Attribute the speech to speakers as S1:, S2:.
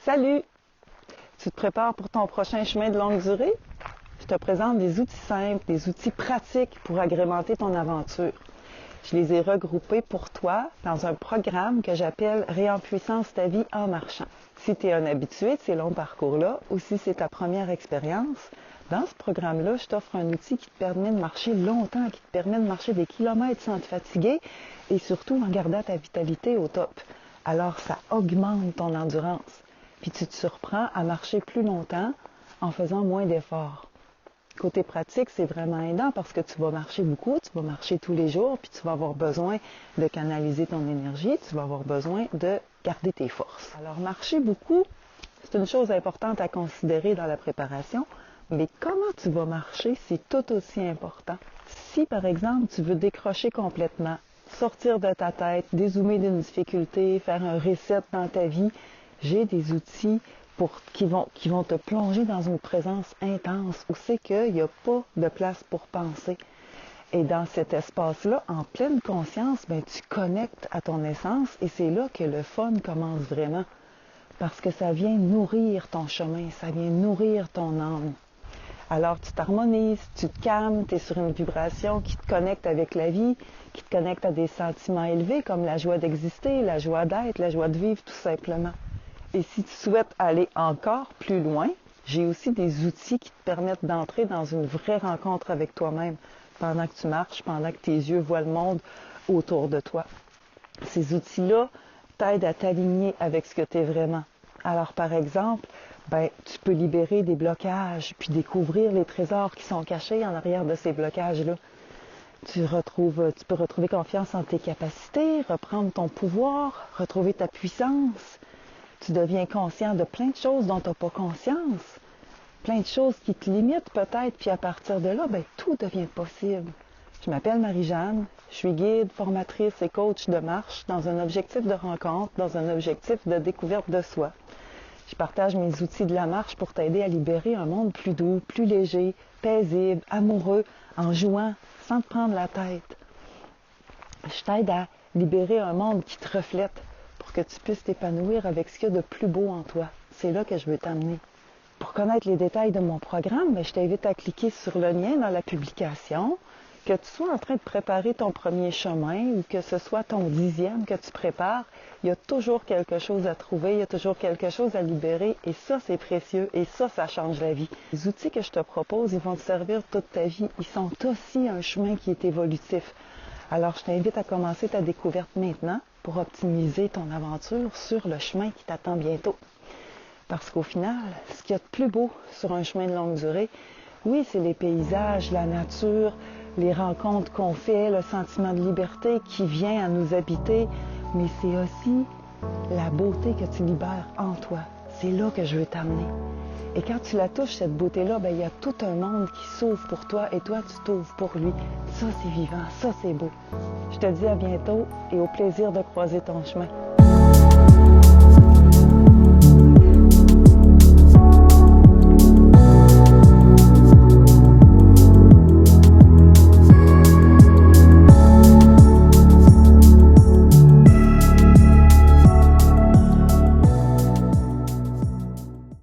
S1: Salut! Tu te prépares pour ton prochain chemin de longue durée? Je te présente des outils simples, des outils pratiques pour agrémenter ton aventure. Je les ai regroupés pour toi dans un programme que j'appelle Réempuissance ta vie en marchant. Si tu es un habitué de ces longs parcours-là ou si c'est ta première expérience, dans ce programme-là, je t'offre un outil qui te permet de marcher longtemps, qui te permet de marcher des kilomètres sans te fatiguer et surtout en gardant ta vitalité au top. Alors, ça augmente ton endurance. Puis tu te surprends à marcher plus longtemps en faisant moins d'efforts. Côté pratique, c'est vraiment aidant parce que tu vas marcher beaucoup, tu vas marcher tous les jours, puis tu vas avoir besoin de canaliser ton énergie, tu vas avoir besoin de garder tes forces. Alors, marcher beaucoup, c'est une chose importante à considérer dans la préparation, mais comment tu vas marcher, c'est tout aussi important. Si, par exemple, tu veux décrocher complètement, sortir de ta tête, dézoomer d'une difficulté, faire un reset dans ta vie, j'ai des outils qui vont te plonger dans une présence intense où c'est qu'il n'y a pas de place pour penser. Et dans cet espace-là, en pleine conscience, tu connectes à ton essence et c'est là que le fun commence vraiment. Parce que ça vient nourrir ton chemin, ça vient nourrir ton âme. Alors tu t'harmonises, tu te calmes, tu es sur une vibration qui te connecte avec la vie, qui te connecte à des sentiments élevés comme la joie d'exister, la joie d'être, la joie de vivre tout simplement. Et si tu souhaites aller encore plus loin, j'ai aussi des outils qui te permettent d'entrer dans une vraie rencontre avec toi-même pendant que tu marches, pendant que tes yeux voient le monde autour de toi. Ces outils-là t'aident à t'aligner avec ce que tu es vraiment. Alors, par exemple, tu peux libérer des blocages, puis découvrir les trésors qui sont cachés en arrière de ces blocages-là. Tu peux retrouver confiance en tes capacités, reprendre ton pouvoir, retrouver ta puissance. Tu deviens conscient de plein de choses dont tu n'as pas conscience, plein de choses qui te limitent peut-être, puis à partir de là, tout devient possible. Je m'appelle Marie-Jeanne, je suis guide, formatrice et coach de marche dans un objectif de rencontre, dans un objectif de découverte de soi. Je partage mes outils de la marche pour t'aider à libérer un monde plus doux, plus léger, paisible, amoureux, en jouant, sans te prendre la tête. Je t'aide à libérer un monde qui te reflète, pour que tu puisses t'épanouir avec ce qu'il y a de plus beau en toi. C'est là que je veux t'amener. Pour connaître les détails de mon programme, je t'invite à cliquer sur le lien dans la publication. Que tu sois en train de préparer ton premier chemin ou que ce soit ton 10e que tu prépares, il y a toujours quelque chose à trouver, il y a toujours quelque chose à libérer et ça, c'est précieux et ça change la vie. Les outils que je te propose, ils vont te servir toute ta vie. Ils sont aussi un chemin qui est évolutif. Alors, je t'invite à commencer ta découverte maintenant pour optimiser ton aventure sur le chemin qui t'attend bientôt. Parce qu'au final, ce qu'il y a de plus beau sur un chemin de longue durée, oui, c'est les paysages, la nature, les rencontres qu'on fait, le sentiment de liberté qui vient à nous habiter, mais c'est aussi la beauté que tu libères en toi. C'est là que je veux t'amener. Et quand tu la touches, cette beauté-là, il y a tout un monde qui s'ouvre pour toi et toi, tu t'ouvres pour lui. Ça, c'est vivant, ça, c'est beau. Je te dis à bientôt et au plaisir de croiser ton chemin.